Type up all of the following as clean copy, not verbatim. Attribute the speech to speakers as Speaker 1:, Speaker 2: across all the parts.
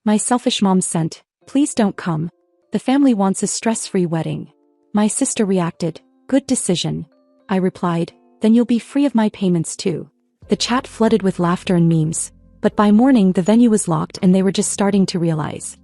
Speaker 1: My selfish mom sent, "Please don't come. The family wants a stress-free wedding." My sister reacted, "Good decision." I replied, "Then you'll be free of my payments too." The chat flooded with laughter and memes, but by morning the venue was locked and they were just starting to realize.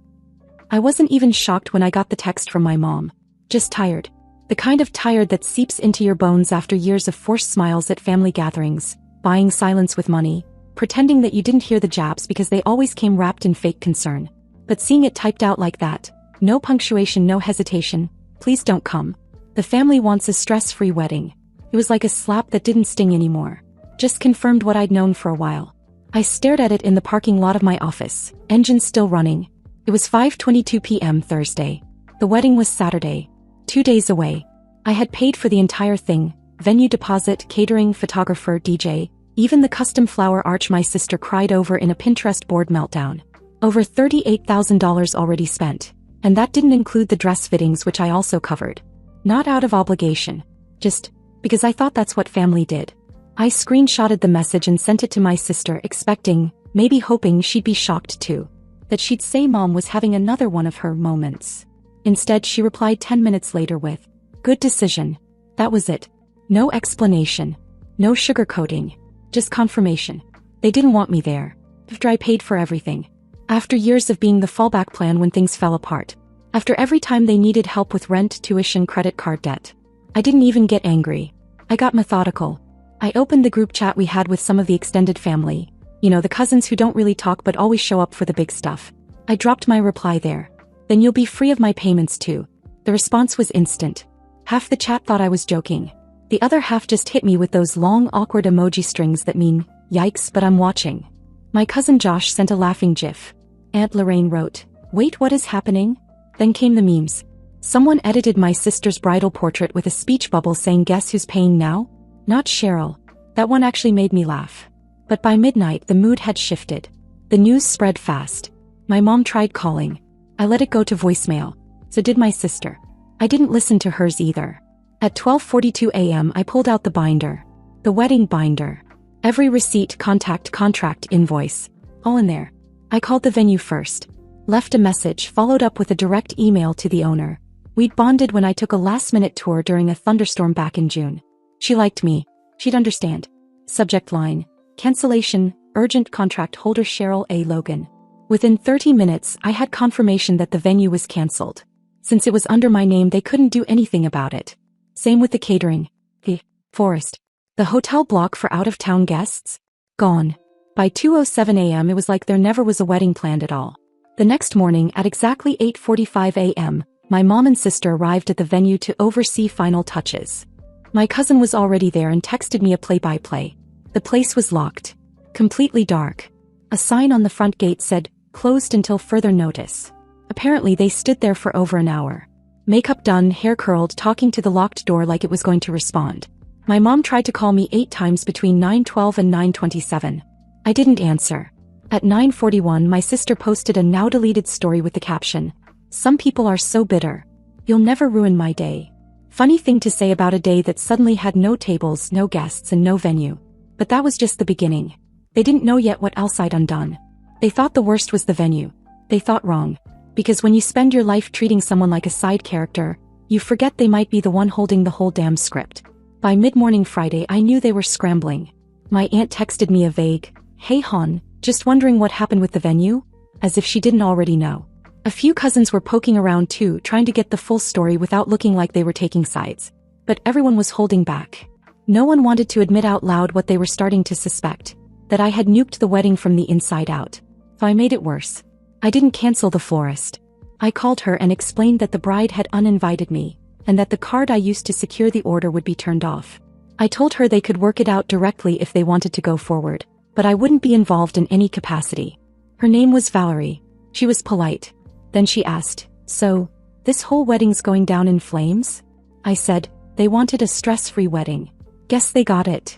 Speaker 1: I wasn't even shocked when I got the text from my mom. Just tired. The kind of tired that seeps into your bones after years of forced smiles at family gatherings, buying silence with money, pretending that you didn't hear the japs because they always came wrapped in fake concern. But seeing it typed out like that, no punctuation, no hesitation, "Please don't come. The family wants a stress-free wedding." It was like a slap that didn't sting anymore. Just confirmed what I'd known for a while. I stared at it in the parking lot of my office, engines still running. It was 5:22 p.m. Thursday. The wedding was Saturday. 2 days away. I had paid for the entire thing, venue deposit, catering, photographer, DJ, even the custom flower arch my sister cried over in a Pinterest board meltdown. Over $38,000 already spent. And that didn't include the dress fittings, which I also covered. Not out of obligation. Just because I thought that's what family did. I screenshotted the message and sent it to my sister, expecting, maybe hoping she'd be shocked too. That she'd say mom was having another one of her moments. Instead, she replied 10 minutes later with, "Good decision." That was it. No explanation. No sugarcoating. Just confirmation. They didn't want me there. After I paid for everything. After years of being the fallback plan when things fell apart. After every time they needed help with rent, tuition, credit card debt. I didn't even get angry. I got methodical. I opened the group chat we had with some of the extended family. You know, the cousins who don't really talk but always show up for the big stuff. I dropped my reply there. "Then you'll be free of my payments too." The response was instant. Half the chat thought I was joking. The other half just hit me with those long, awkward emoji strings that mean, "Yikes, but I'm watching." My cousin Josh sent a laughing gif. Aunt Lorraine wrote, "Wait, what is happening?" Then came the memes. Someone edited my sister's bridal portrait with a speech bubble saying, "Guess who's paying now?" Not Cheryl. That one actually made me laugh. But by midnight the mood had shifted. The news spread fast. My mom tried calling. I let it go to voicemail. So did my sister. I didn't listen to hers either. At 12:42 a.m. I pulled out the binder. The wedding binder. Every receipt, contact, contract, invoice. All in there. I called the venue first. Left a message, followed up with a direct email to the owner. We'd bonded when I took a last-minute tour during a thunderstorm back in June. She liked me. She'd understand. Subject line. Cancellation, urgent contract holder Cheryl A. Logan. Within 30 minutes, I had confirmation that the venue was cancelled. Since it was under my name, they couldn't do anything about it. Same with the catering. The forest. The hotel block for out-of-town guests? Gone. By 2:07 a.m. it was like there never was a wedding planned at all. The next morning at exactly 8:45 a.m., my mom and sister arrived at the venue to oversee final touches. My cousin was already there and texted me a play-by-play. The place was locked. Completely dark. A sign on the front gate said, "Closed until further notice." Apparently they stood there for over an hour. Makeup done, hair curled, talking to the locked door like it was going to respond. My mom tried to call me 8 times between 9:12 and 9:27. I didn't answer. At 9:41 my sister posted a now-deleted story with the caption, "Some people are so bitter. You'll never ruin my day." Funny thing to say about a day that suddenly had no tables, no guests, and no venue. But that was just the beginning. They didn't know yet what else I'd undone. They thought the worst was the venue. They thought wrong. Because when you spend your life treating someone like a side character, you forget they might be the one holding the whole damn script. By mid-morning Friday I knew they were scrambling. My aunt texted me a vague, "Hey hon, just wondering what happened with the venue?" As if she didn't already know. A few cousins were poking around too, trying to get the full story without looking like they were taking sides. But everyone was holding back. No one wanted to admit out loud what they were starting to suspect. That I had nuked the wedding from the inside out. So I made it worse. I didn't cancel the florist. I called her and explained that the bride had uninvited me, and that the card I used to secure the order would be turned off. I told her they could work it out directly if they wanted to go forward, but I wouldn't be involved in any capacity. Her name was Valerie. She was polite. Then she asked, "So, this whole wedding's going down in flames?" I said, "They wanted a stress-free wedding. Guess they got it."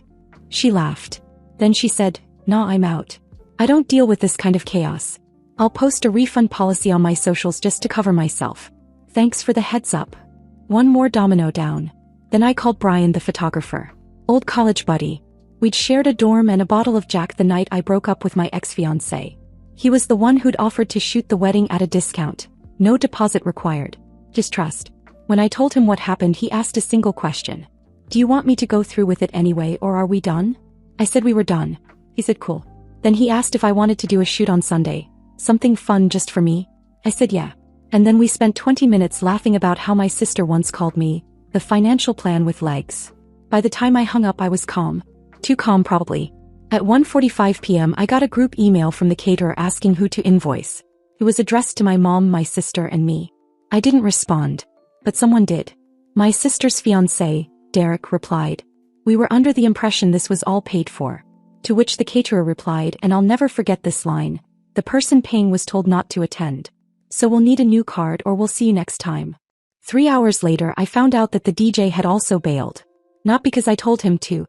Speaker 1: She laughed. Then she said, "Nah, I'm out. I don't deal with this kind of chaos. I'll post a refund policy on my socials just to cover myself. Thanks for the heads up." One more domino down. Then I called Brian, the photographer. Old college buddy. We'd shared a dorm and a bottle of Jack the night I broke up with my ex-fiancé. He was the one who'd offered to shoot the wedding at a discount. No deposit required. Just trust. When I told him what happened, he asked a single question. Do you want me to go through with it anyway, or are we done? I said we were done. He said cool. Then he asked if I wanted to do a shoot on Sunday. Something fun just for me? I said yeah. And then we spent 20 minutes laughing about how my sister once called me the financial plan with legs. By the time I hung up, I was calm. Too calm probably. At 1:45 p.m. I got a group email from the caterer asking who to invoice. It was addressed to my mom, my sister, and me. I didn't respond. But someone did. My sister's fiancé, Derek, replied. We were under the impression this was all paid for. To which the caterer replied, and I'll never forget this line, the person paying was told not to attend. So we'll need a new card or we'll see you next time. 3 hours later, I found out that the DJ had also bailed. Not because I told him to.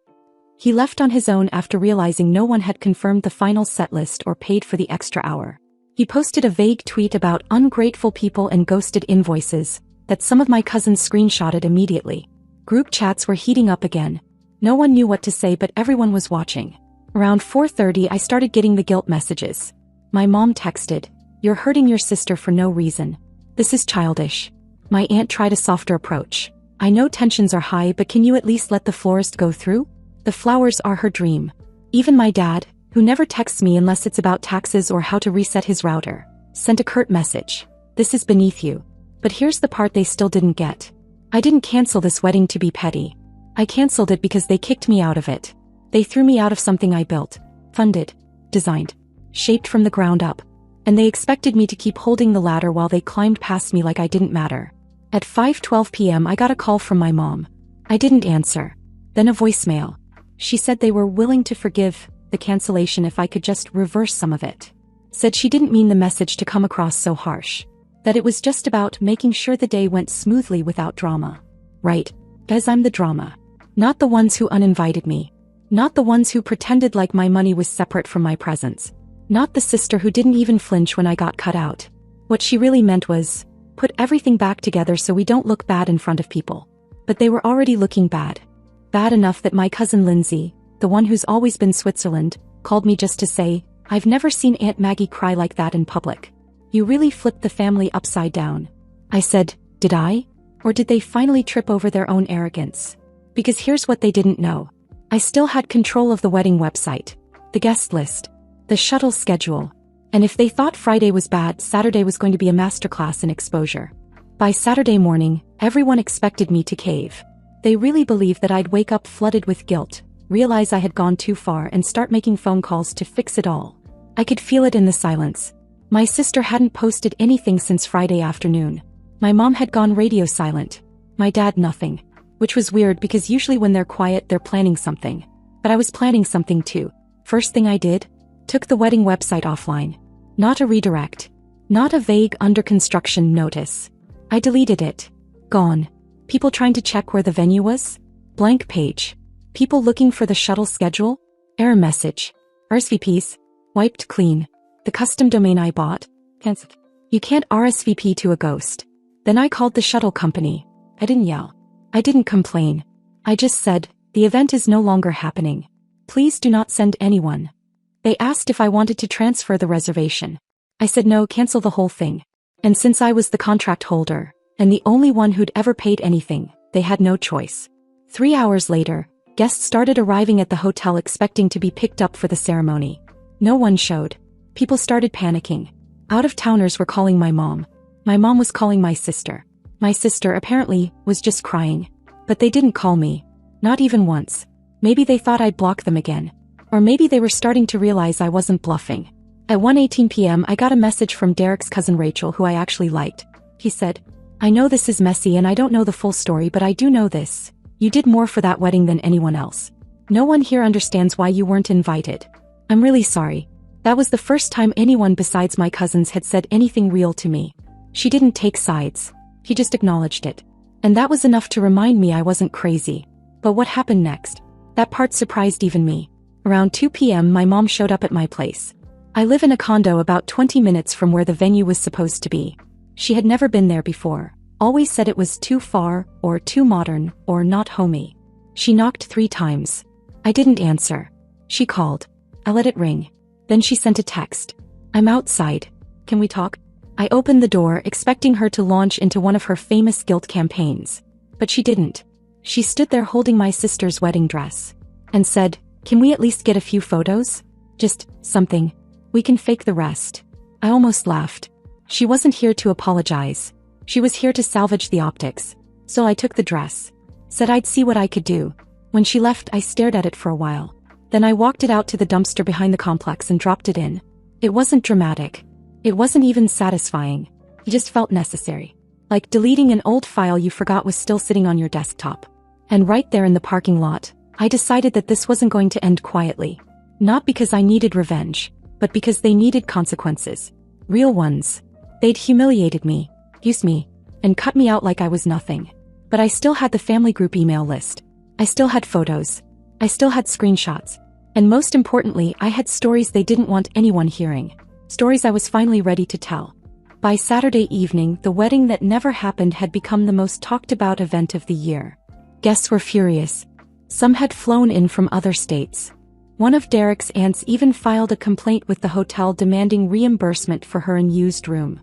Speaker 1: He left on his own after realizing no one had confirmed the final set list or paid for the extra hour. He posted a vague tweet about ungrateful people and ghosted invoices that some of my cousins screenshotted immediately. Group chats were heating up again. No one knew what to say, but everyone was watching. Around 4:30, I started getting the guilt messages. My mom texted, "You're hurting your sister for no reason. This is childish." My aunt tried a softer approach. "I know tensions are high, but can you at least let the florist go through? The flowers are her dream." Even my dad, who never texts me unless it's about taxes or how to reset his router, sent a curt message. "This is beneath you." But here's the part they still didn't get. I didn't cancel this wedding to be petty. I canceled it because they kicked me out of it. They threw me out of something I built, funded, designed, shaped from the ground up. And they expected me to keep holding the ladder while they climbed past me like I didn't matter. At 5:12 p.m. I got a call from my mom. I didn't answer. Then a voicemail. She said they were willing to forgive the cancellation if I could just reverse some of it. Said she didn't mean the message to come across so harsh. That it was just about making sure the day went smoothly without drama. Right, guys, I'm the drama. Not the ones who uninvited me. Not the ones who pretended like my money was separate from my presents. Not the sister who didn't even flinch when I got cut out. What she really meant was, put everything back together so we don't look bad in front of people. But they were already looking bad. Bad enough that my cousin Lindsay, the one who's always been Switzerland, called me just to say, "I've never seen Aunt Maggie cry like that in public. You really flipped the family upside down." I said, "Did I? Or did they finally trip over their own arrogance?" Because here's what they didn't know. I still had control of the wedding website, the guest list, the shuttle schedule. And if they thought Friday was bad, Saturday was going to be a masterclass in exposure. By Saturday morning, everyone expected me to cave. They really believed that I'd wake up flooded with guilt, realize I had gone too far, and start making phone calls to fix it all. I could feel it in the silence. My sister hadn't posted anything since Friday afternoon. My mom had gone radio silent. My dad nothing. Which was weird because usually when they're quiet, they're planning something. But I was planning something too. First thing I did? Took the wedding website offline. Not a redirect. Not a vague under construction notice. I deleted it. Gone. People trying to check where the venue was? Blank page. People looking for the shuttle schedule? Error message. RSVPs. Wiped clean. The custom domain I bought? Cancelled. You can't RSVP to a ghost. Then I called the shuttle company. I didn't yell. I didn't complain. I just said, the event is no longer happening. Please do not send anyone. They asked if I wanted to transfer the reservation. I said no, cancel the whole thing. And since I was the contract holder, and the only one who'd ever paid anything, they had no choice. 3 hours later, guests started arriving at the hotel expecting to be picked up for the ceremony. No one showed. People started panicking. Out-of-towners were calling my mom. My mom was calling my sister. My sister apparently was just crying. But they didn't call me. Not even once. Maybe they thought I'd block them again. Or maybe they were starting to realize I wasn't bluffing. At 1:18 p.m. I got a message from Derek's cousin Rachel, who I actually liked. He said, "I know this is messy and I don't know the full story, but I do know this. You did more for that wedding than anyone else. No one here understands why you weren't invited. I'm really sorry. That was the first time anyone besides my cousins had said anything real to me." She didn't take sides. He just acknowledged it. And that was enough to remind me I wasn't crazy. But what happened next? That part surprised even me. Around 2 p.m. my mom showed up at my place. I live in a condo about 20 minutes from where the venue was supposed to be. She had never been there before. Always said it was too far, or too modern, or not homey. She knocked 3 times. I didn't answer. She called. I let it ring. Then she sent a text. I'm outside. Can we talk? I opened the door, expecting her to launch into one of her famous guilt campaigns. But she didn't. She stood there holding my sister's wedding dress. And said, "Can we at least get a few photos? Just something. We can fake the rest." I almost laughed. She wasn't here to apologize. She was here to salvage the optics. So I took the dress. Said I'd see what I could do. When she left, I stared at it for a while. Then I walked it out to the dumpster behind the complex and dropped it in. It wasn't dramatic. It wasn't even satisfying. It just felt necessary. Like deleting an old file you forgot was still sitting on your desktop. And right there in the parking lot, I decided that this wasn't going to end quietly. Not because I needed revenge, but because they needed consequences. Real ones. They'd humiliated me, used me, and cut me out like I was nothing. But I still had the family group email list. I still had photos. I still had screenshots. And most importantly, I had stories they didn't want anyone hearing. Stories I was finally ready to tell. By Saturday evening, the wedding that never happened had become the most talked about event of the year. Guests were furious. Some had flown in from other states. One of Derek's aunts even filed a complaint with the hotel demanding reimbursement for her unused room.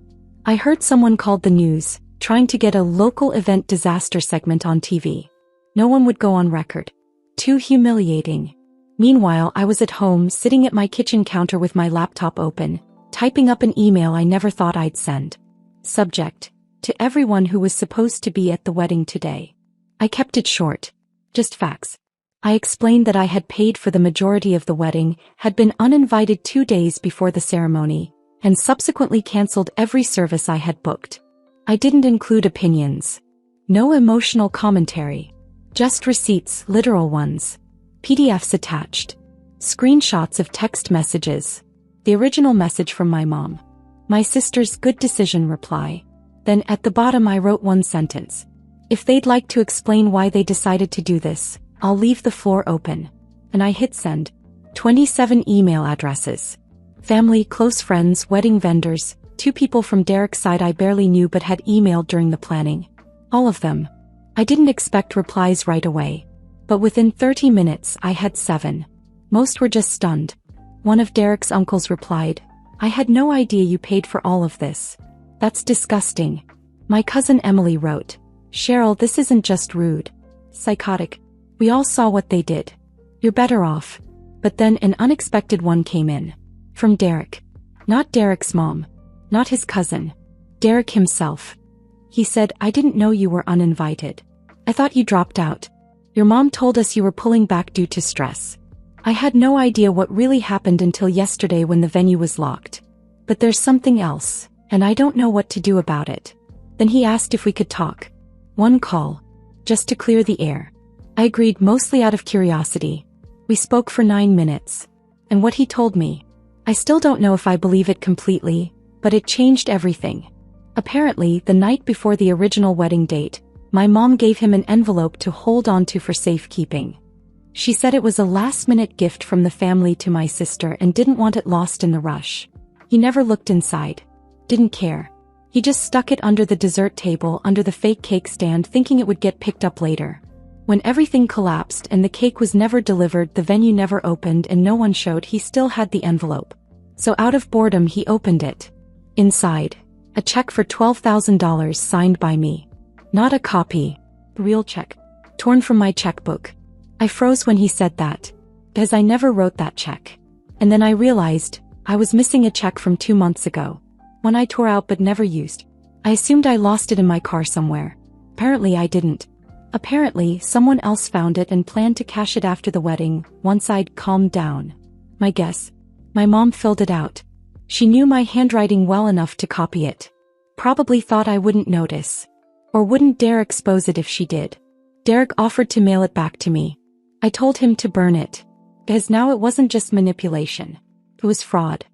Speaker 1: I heard someone called the news, trying to get a local event disaster segment on TV. No one would go on record. Too humiliating. Meanwhile, I was at home sitting at my kitchen counter with my laptop open, typing up an email I never thought I'd send. Subject: to everyone who was supposed to be at the wedding today. I kept it short. Just facts. I explained that I had paid for the majority of the wedding, had been uninvited 2 days before the ceremony, and subsequently canceled every service I had booked. I didn't include opinions. No emotional commentary. Just receipts, literal ones. PDFs attached. Screenshots of text messages. The original message from my mom. My sister's "good decision" reply. Then at the bottom I wrote one sentence. If they'd like to explain why they decided to do this, I'll leave the floor open. And I hit send. 27 email addresses. Family, close friends, wedding vendors, 2 people from Derek's side I barely knew but had emailed during the planning. All of them. I didn't expect replies right away. But within 30 minutes I had 7. Most were just stunned. One of Derek's uncles replied, "I had no idea you paid for all of this. That's disgusting." My cousin Emily wrote, "Cheryl, this isn't just rude. Psychotic. We all saw what they did. You're better off." But then an unexpected one came in. From Derek. Not Derek's mom. Not his cousin. Derek himself. He said, "I didn't know you were uninvited. I thought you dropped out. Your mom told us you were pulling back due to stress. I had no idea what really happened until yesterday when the venue was locked. But there's something else, and I don't know what to do about it." Then he asked if we could talk. One call. Just to clear the air. I agreed, mostly out of curiosity. We spoke for 9 minutes. And what he told me, I still don't know if I believe it completely, but it changed everything. Apparently, the night before the original wedding date, my mom gave him an envelope to hold on to for safekeeping. She said it was a last-minute gift from the family to my sister and didn't want it lost in the rush. He never looked inside. Didn't care. He just stuck it under the dessert table under the fake cake stand, thinking it would get picked up later. When everything collapsed and the cake was never delivered, the venue never opened, and no one showed, he still had the envelope. So out of boredom he opened it. Inside, a check for $12,000 signed by me. Not a copy. The real check. Torn from my checkbook. I froze when he said that, because I never wrote that check. And then I realized, I was missing a check from 2 months ago. One I tore out but never used. I assumed I lost it in my car somewhere. Apparently I didn't. Apparently, someone else found it and planned to cash it after the wedding, once I'd calmed down. My guess. My mom filled it out. She knew my handwriting well enough to copy it. Probably thought I wouldn't notice. Or wouldn't dare expose it if she did. Derek offered to mail it back to me. I told him to burn it. Because now it wasn't just manipulation. It was fraud.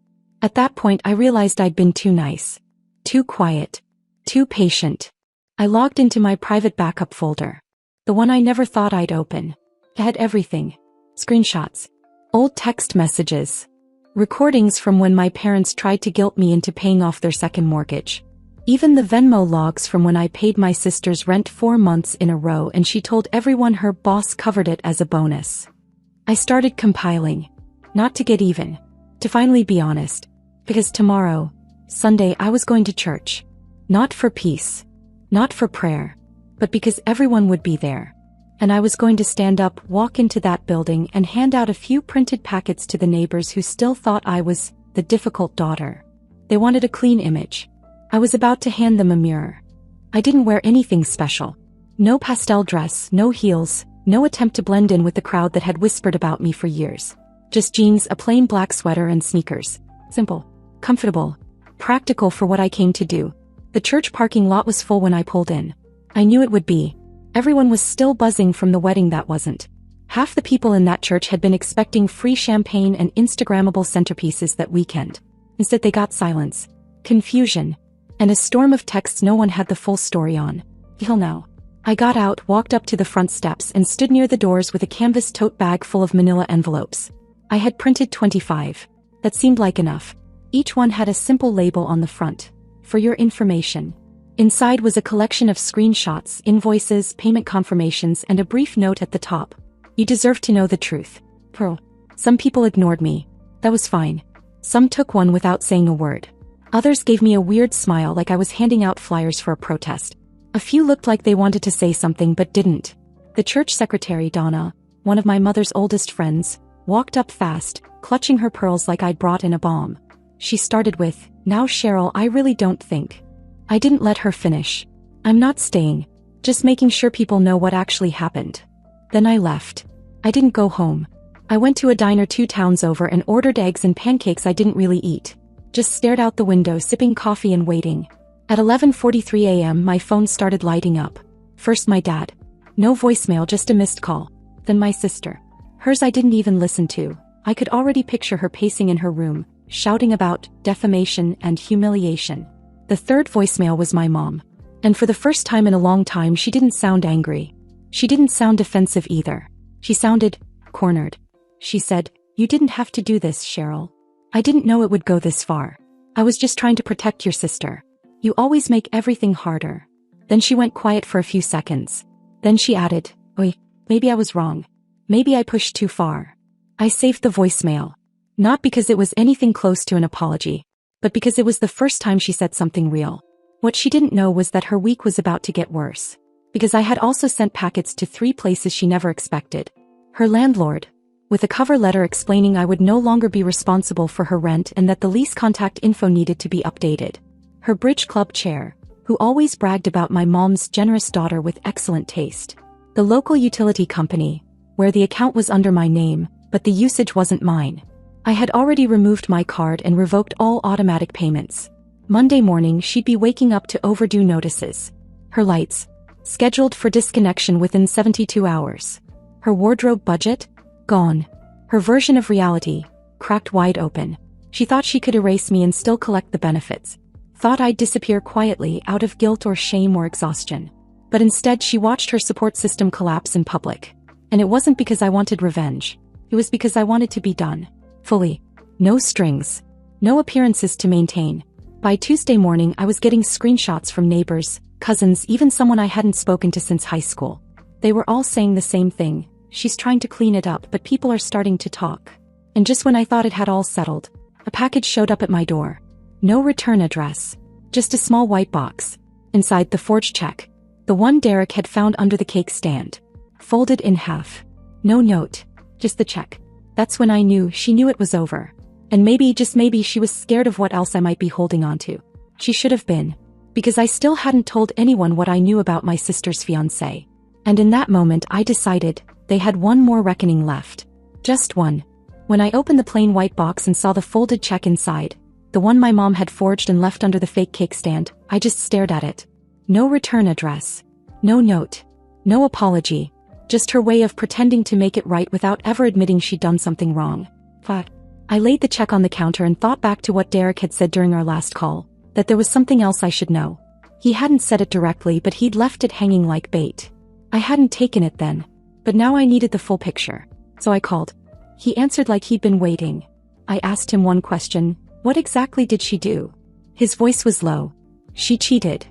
Speaker 1: At that point I realized I'd been too nice. Too quiet. Too patient. I logged into my private backup folder. The one I never thought I'd open. It had everything. Screenshots. Old text messages. Recordings from when my parents tried to guilt me into paying off their second mortgage. Even the Venmo logs from when I paid my sister's rent 4 months in a row and she told everyone her boss covered it as a bonus. I started compiling. Not to get even. To finally be honest. Because tomorrow, Sunday, I was going to church. Not for peace. Not for prayer. But because everyone would be there. And I was going to stand up, walk into that building, and hand out a few printed packets to the neighbors who still thought I was the difficult daughter. They wanted a clean image. I was about to hand them a mirror. I didn't wear anything special. No pastel dress, no heels, no attempt to blend in with the crowd that had whispered about me for years. Just jeans, a plain black sweater, and sneakers. Simple, comfortable, practical for what I came to do. The church parking lot was full when I pulled in. I knew it would be. Everyone was still buzzing from the wedding that wasn't. Half the people in that church had been expecting free champagne and Instagrammable centerpieces that weekend. Instead they got silence, confusion, and a storm of texts no one had the full story on. Till now. I got out, walked up to the front steps, and stood near the doors with a canvas tote bag full of manila envelopes. I had printed 25. That seemed like enough. Each one had a simple label on the front. For your information. Inside was a collection of screenshots, invoices, payment confirmations, and a brief note at the top. You deserve to know the truth. Pearl. Some people ignored me. That was fine. Some took one without saying a word. Others gave me a weird smile like I was handing out flyers for a protest. A few looked like they wanted to say something but didn't. The church secretary, Donna, one of my mother's oldest friends, walked up fast, clutching her pearls like I'd brought in a bomb. She started with, "Now Cheryl, I really don't think." I didn't let her finish. "I'm not staying. Just making sure people know what actually happened." Then I left. I didn't go home. I went to a diner 2 towns over and ordered eggs and pancakes I didn't really eat. Just stared out the window, sipping coffee and waiting. At 11:43 a.m. my phone started lighting up. First my dad. No voicemail, just a missed call. Then my sister. Hers I didn't even listen to. I could already picture her pacing in her room, shouting about defamation and humiliation. The third voicemail was my mom. And for the first time in a long time she didn't sound angry. She didn't sound defensive either. She sounded cornered. She said, "You didn't have to do this, Cheryl. I didn't know it would go this far. I was just trying to protect your sister. You always make everything harder." Then she went quiet for a few seconds. Then she added, "Oi, maybe I was wrong. Maybe I pushed too far." I saved the voicemail. Not because it was anything close to an apology, but because it was the first time she said something real. What she didn't know was that her week was about to get worse. Because I had also sent packets to 3 places she never expected. Her landlord, with a cover letter explaining I would no longer be responsible for her rent and that the lease contact info needed to be updated. Her bridge club chair, who always bragged about my mom's generous daughter with excellent taste. The local utility company, where the account was under my name, but the usage wasn't mine. I had already removed my card and revoked all automatic payments. Monday morning she'd be waking up to overdue notices. Her lights, scheduled for disconnection within 72 hours. Her wardrobe budget, gone. Her version of reality, cracked wide open. She thought she could erase me and still collect the benefits. Thought I'd disappear quietly out of guilt or shame or exhaustion. But instead she watched her support system collapse in public. And it wasn't because I wanted revenge. It was because I wanted to be done. Fully. No strings. No appearances to maintain. By Tuesday morning I was getting screenshots from neighbors, cousins, even someone I hadn't spoken to since high school. They were all saying the same thing. She's trying to clean it up, but people are starting to talk. And just when I thought it had all settled, a package showed up at my door. No return address. Just a small white box. Inside, the forged check. The one Derek had found under the cake stand. Folded in half. No note. Just the check. That's when I knew she knew it was over. And maybe, just maybe, she was scared of what else I might be holding on to. She should have been. Because I still hadn't told anyone what I knew about my sister's fiancé. And in that moment I decided they had one more reckoning left. Just one. When I opened the plain white box and saw the folded check inside, the one my mom had forged and left under the fake cake stand, I just stared at it. No return address. No note. No apology. Just her way of pretending to make it right without ever admitting she'd done something wrong. But I laid the check on the counter and thought back to what Derek had said during our last call, that there was something else I should know. He hadn't said it directly, but he'd left it hanging like bait. I hadn't taken it then, but now I needed the full picture. So I called. He answered like he'd been waiting. I asked him one question: what exactly did she do? His voice was low. She cheated.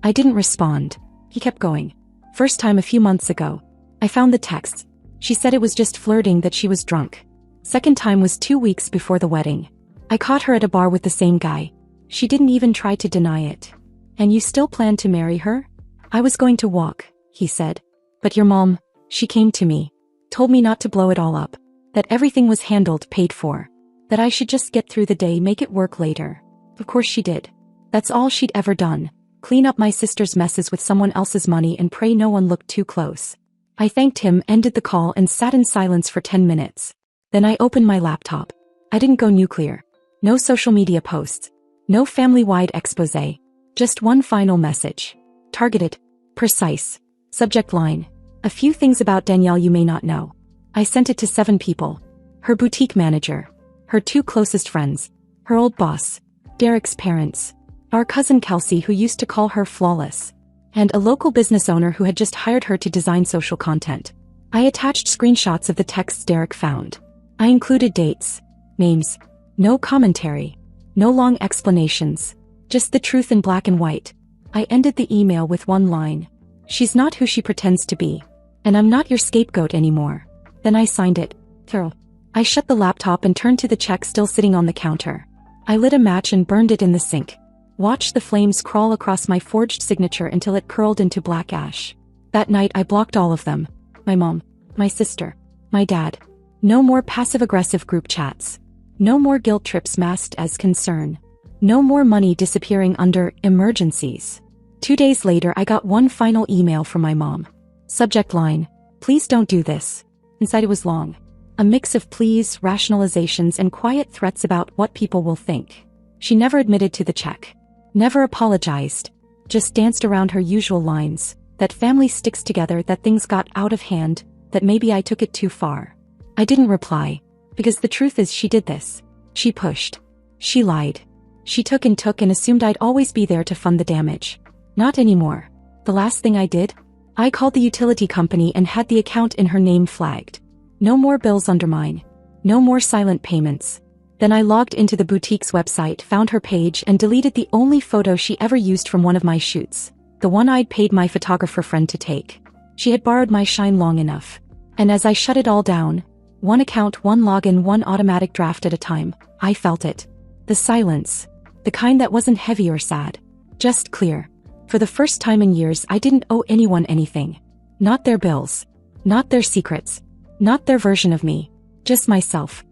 Speaker 1: I didn't respond. He kept going. First time a few months ago. I found the texts. She said it was just flirting, that she was drunk. Second time was 2 weeks before the wedding. I caught her at a bar with the same guy. She didn't even try to deny it. And you still plan to marry her? I was going to walk, he said. But your mom, she came to me. Told me not to blow it all up. That everything was handled, paid for. That I should just get through the day, make it work later. Of course she did. That's all she'd ever done. Clean up my sister's messes with someone else's money and pray no one looked too close. I thanked him, ended the call, and sat in silence for 10 minutes. Then I opened my laptop. I didn't go nuclear. No social media posts. No family-wide expose. Just one final message. Targeted. Precise. Subject line. A few things about Danielle you may not know. I sent it to 7 people. Her boutique manager. Her 2 closest friends. Her old boss. Derek's parents. Our cousin Kelsey, who used to call her flawless. And a local business owner who had just hired her to design social content. I attached screenshots of the texts Derek found. I included dates. Names. No commentary. No long explanations. Just the truth in black and white. I ended the email with one line. She's not who she pretends to be. And I'm not your scapegoat anymore. Then I signed it. Carol. I shut the laptop and turned to the check still sitting on the counter. I lit a match and burned it in the sink. Watched the flames crawl across my forged signature until it curled into black ash. That night I blocked all of them. My mom. My sister. My dad. No more passive-aggressive group chats. No more guilt trips masked as concern. No more money disappearing under emergencies. 2 days later I got one final email from my mom. Subject line. Please don't do this. Inside it was long. A mix of pleas, rationalizations, and quiet threats about what people will think. She never admitted to the check. Never apologized. Just danced around her usual lines. That family sticks together, that things got out of hand, that maybe I took it too far. I didn't reply. Because the truth is she did this. She pushed. She lied. She took and assumed I'd always be there to fund the damage. Not anymore. The last thing I did? I called the utility company and had the account in her name flagged. No more bills under mine. No more silent payments. Then I logged into the boutique's website, found her page, and deleted the only photo she ever used from one of my shoots. The one I'd paid my photographer friend to take. She had borrowed my shine long enough. And as I shut it all down, one account, one login, one automatic draft at a time, I felt it. The silence. The kind that wasn't heavy or sad. Just clear. For the first time in years I didn't owe anyone anything. Not their bills. Not their secrets. Not their version of me. Just myself.